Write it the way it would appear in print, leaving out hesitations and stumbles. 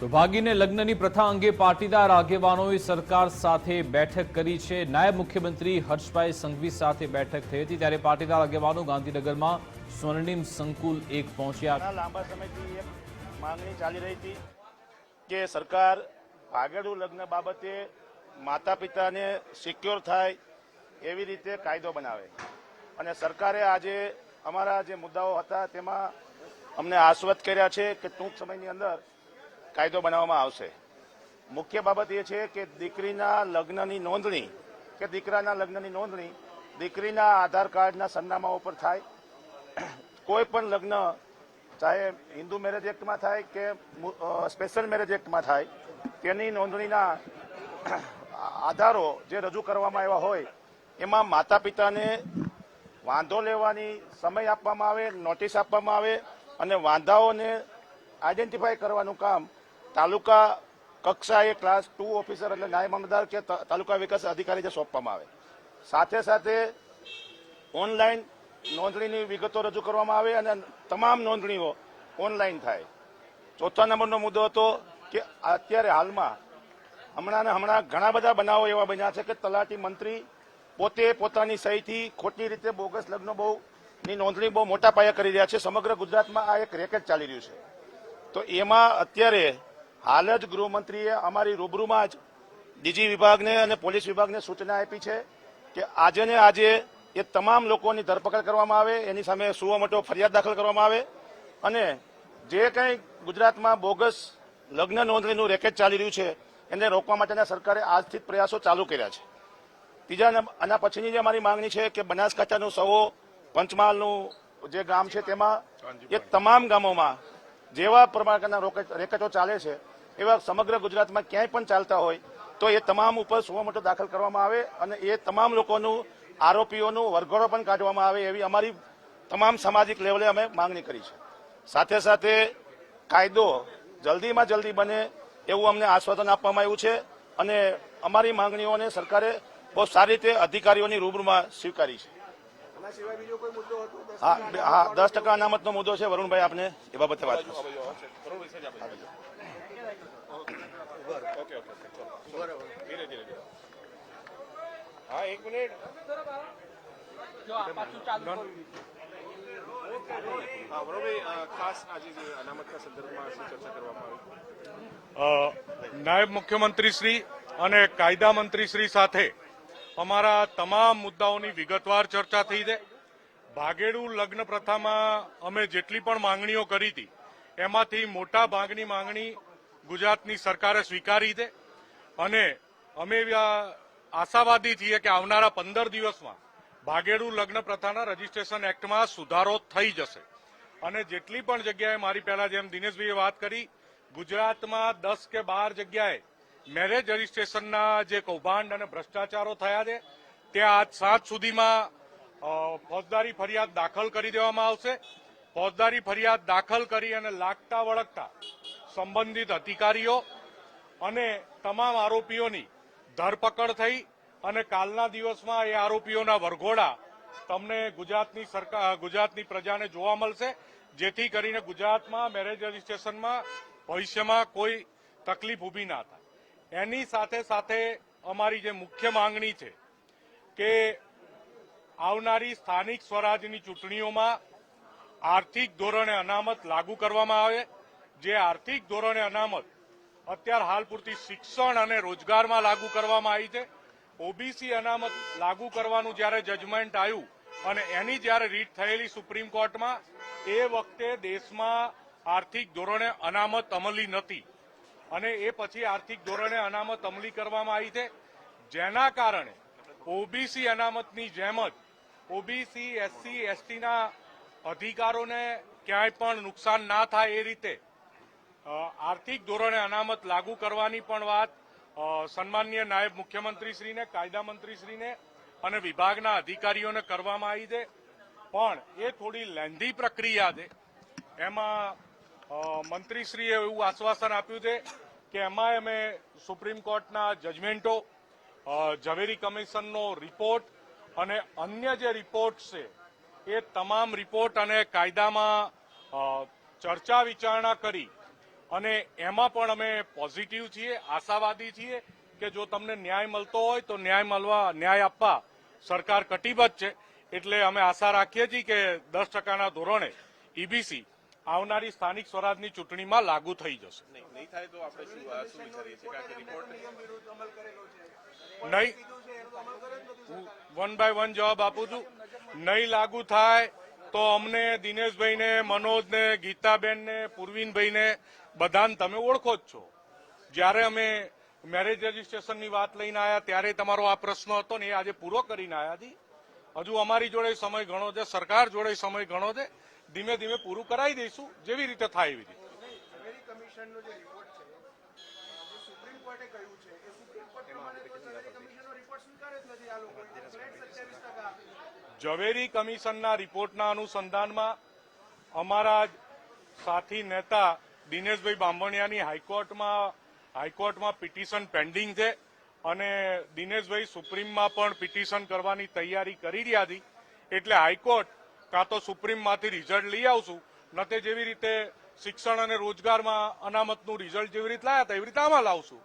તો ભાગીને લગ્નની પ્રથા અંગે પાટીદાર આગેવાનોએ સરકાર સાથે બેઠક કરી છે। નાયબ મુખ્યમંત્રી હર્ષભાઈ સંઘવી સાથે બેઠક થઈ હતી, ત્યારે પાટીદાર આગેવાનો ગાંધીનગરમાં સ્વર્ણિમ સંકુલ 1 પહોંચ્યા। લાંબા સમયથી એક માંગણી ચાલી રહી હતી કે સરકાર ભાગેડુ લગ્ન બાબતે માતા પિતાને સિક્યોર થાય એવી રીતે કાયદો બનાવે, અને સરકારે આજે અમારા જે મુદ્દાઓ હતા તેમાં અમને આશ્વસ્ત કર્યા છે કે ટૂંક સમયની અંદર કાયદો બનાવવામાં આવશે। મુખ્ય બાબત એ છે કે દીકરીના લગ્નની નોંધણી કે દીકરાના લગ્નની નોંધણી દીકરીના આધાર કાર્ડના સરનામા ઉપર થાય। કોઈ પણ લગ્ન ચાહે હિન્દુ મેરેજ એક્ટમાં થાય કે સ્પેશિયલ મેરેજ એક્ટમાં થાય, તેની નોંધણીના આધારો જે રજૂ કરવામાં આવ્યા હોય એમાં માતા પિતાને વાંધો લેવાની સમય આપવામાં આવે, નોટિસ આપવામાં આવે, અને વાંધાઓને આઈડેન્ટિફાય કરવાનું કામ તાલુકા કક્ષાએ ક્લાસ 2 ઓફિસર એટલે નાયબ મામલતદાર કે તાલુકા વિકાસ અધિકારીને સોંપવામાં આવે। સાથે સાથે ઓનલાઈન નોંધણીની વિગતો રજૂ કરવામાં આવે અને તમામ નોંધણીઓ ઓનલાઈન થાય। ચોથા નંબરનો મુદ્દો હતો કે અત્યારે હાલમાં હમણાં ઘણા બધા બનાવો એવા બન્યા છે કે તલાટી મંત્રી પોતે પોતાની સહીથી ખોટી રીતે બોગસ લગ્નો ની નોંધણી બહુ મોટા પાયે કરી રહ્યા છે। સમગ્ર ગુજરાતમાં આ એક રેકેટ ચાલી રહ્યું છે। તો એમાં અત્યારે હાલ જ ગૃહમંત્રીએ અમારી રૂબરૂમાં જ ડીજી વિભાગને અને પોલીસ વિભાગને સૂચના આપી છે કે આજે ને આજે એ તમામ લોકોની ધરપકડ કરવામાં આવે, એની સામે સુઓ મોટો ફરિયાદ દાખલ કરવામાં આવે, અને જે કંઈ ગુજરાતમાં બોગસ લગ્ન નોંધણીનું રેકેટ ચાલી રહ્યું છે એને રોકવા માટેના સરકારે આજથી જ પ્રયાસો ચાલુ કર્યા છે। ત્રીજા આના પછીની જે અમારી માંગણી છે કે બનાસકાંઠાનું સવો પંચમહાલનું જે ગામ છે તેમાં એ તમામ ગામોમાં જેવા પ્રકારના રેકેટો ચાલે છે એવા સમગ્ર ગુજરાતમાં ક્યાંય પણ ચાલતા હોય તો એ તમામ ઉપર સુઓ મોટો દાખલ કરવામાં આવે અને એ તમામ લોકોનું આરોપીઓનું વરઘોડો પણ કાઢવામાં આવે એવી અમારી તમામ સામાજિક લેવલે અમે માંગણી કરી છે। સાથે સાથે કાયદો જલ્દીમાં જલ્દી બને એવું અમને આશ્વાસન આપવામાં આવ્યું છે, અને અમારી માંગણીઓને સરકારે બહુ સારી રીતે અધિકારીઓની રૂબરૂમાં સ્વીકારી છે। હા, 10% અનામતનો મુદ્દો છે। વરુણભાઈ આપને એ બાબતે વાત કરશે। હા, 1 મિનિટ। ખાસ આજે જે અનામતના સંદર્ભમાં ચર્ચા કરવામાં આવી, નાયબ મુખ્યમંત્રી શ્રી અને કાયદા મંત્રી શ્રી સાથે અમારા તમામ મુદ્દાઓની વિગતવાર ચર્ચા થઈ છે। ભાગેડુ લગ્ન પ્રથામાં અમે જેટલી પણ માંગણીઓ કરી હતી એમાંથી મોટા ભાગની માંગણી ગુજરાતની સરકારે સ્વીકારી છે, અને અમે આશાવાદી છીએ કે આવનારા 15 દિવસમાં ભાગેડુ લગ્ન પ્રથાના રજીસ્ટ્રેશન એક્ટમાં સુધારો થઈ જશે, અને જેટલી પણ જગ્યાએ મારી પહેલા જેમ દિનેશભાઈએ વાત કરી, ગુજરાતમાં 10 કે 12 જગ્યાએ મેરેજ રજીસ્ટ્રેશનના જે કૌભાંડ અને ભ્રષ્ટાચારો થયા છે ત્યાં આજ સાંજ સુધીમાં ફોજદારી ફરિયાદ દાખલ કરી દેવામાં આવશે। ફોજદારી ફરિયાદ દાખલ કરી અને લાગતા વળગતા સંબંધિત અધિકારીઓ અને તમામ આરોપીઓની ધરપકડ થઈ અને કાલના દિવસમાં એ આરોપીઓના વરઘોડા તમને ગુજરાતની પ્રજાને જોવા મળશે, જેથી કરીને ગુજરાતમાં મેરેજ રજીસ્ટ્રેશનમાં ભવિષ્યમાં કોઈ તકલીફ ઊભી ના થાય। એની સાથે સાથે અમારી જે મુખ્ય માંગણી છે કે આવનારી સ્થાનિક સ્વરાજની ચૂંટણીઓમાં આર્થિક ધોરણે અનામત લાગુ કરવામાં આવે। જે આર્થિક ધોરણે અનામત અત્યારે હાલ પૂરતી શિક્ષણ અને રોજગારમાં લાગુ કરવામાં આવી છે, ઓબીસી અનામત લાગુ કરવાનું જ્યારે જજમેન્ટ આવ્યું અને એની જ્યારે રીટ થયેલી સુપ્રીમ કોર્ટમાં, એ વખતે દેશમાં આર્થિક ધોરણે અનામત અમલી નથી, અને એ પછી આર્થિક ધોરણે અનામત અમલી કરવામાં આવી છે, જેના કારણે ઓબીસી અનામતની જેમ જ ઓબીસી એસસી એસટીના અધિકારોને ક્યાંય પણ નુકસાન ના થાય એ રીતે આર્થિક ધોરણે અનામત લાગુ કરવાની પણ વાત સન્માનીય નાયબ મુખ્યમંત્રીશ્રીને, કાયદા મંત્રીશ્રીને અને વિભાગના અધિકારીઓને કરવામાં આવી છે, પણ એ થોડી લેન્ધી પ્રક્રિયા છે। એમાં મંત્રીશ્રીએ એવું આશ્વાસન આપ્યું છે કે એમાં અમે સુપ્રીમ કોર્ટના જજમેન્ટો, ઝવેરી કમિશનનો રિપોર્ટ અને અન્ય જે રિપોર્ટ છે એ તમામ રિપોર્ટ અને કાયદામાં ચર્ચા વિચારણા કરી અને એમાં પણ અમે પોઝિટિવ છીએ, આશાવાદી છીએ કે જો તમને ન્યાય મળતો હોય તો ન્યાય આપવા સરકાર કટિબદ્ધ છે. એટલે અમે આશા રાખીએ છીએ કે 10%ના ધોરણે ઈબીસી આવનારી સ્થાનિક સ્વરાજની ચૂંટણીમાં લાગુ થઈ જશે. નહીં થાય તો આપણે શું વિચારીએ છીએ કારણ કે રિપોર્ટ નહીં, હું વન બાય વન જવાબ આપું છું. નહીં લાગુ થાય તો અમને દિનેશભાઈને, મનોજને, ગીતાબેનને, પૂર્વીનભાઈને બધાને તમે ઓળખો જ છો. જ્યારે અમે મેરેજ રજીસ્ટ્રેશનની વાત લઈને આવ્યા ત્યારે તમારો આ પ્રશ્ન હતો ને એ આજે પૂરો કરીને આવ્યા છીએ. હજુ અમારી જોડે સમય ઘણો છે, સરકાર જોડે સમય ઘણો છે. ધીમે ધીમે પૂરું કરાવી દઈશું જેવી રીતે થાય એવી રીતે. ઝવેરી કમિશનના રિપોર્ટના અનુસંધાનમાં અમારા સાથી નેતા દિનેશભાઈ બાંભણિયાની હાઈકોર્ટમાં પિટિશન પેન્ડિંગ છે અને દિનેશભાઈ સુપ્રીમમાં પણ પિટિશન કરવાની તૈયારી કરી રહ્યા હતી. એટલે હાઈકોર્ટ કાં તો સુપ્રીમમાંથી રિઝલ્ટ લઈ આવશું, ન તે જેવી રીતે શિક્ષણ અને રોજગારમાં અનામતનું રિઝલ્ટ જેવી રીતે લાયા હતા એવી રીતે આમાં લાવશું.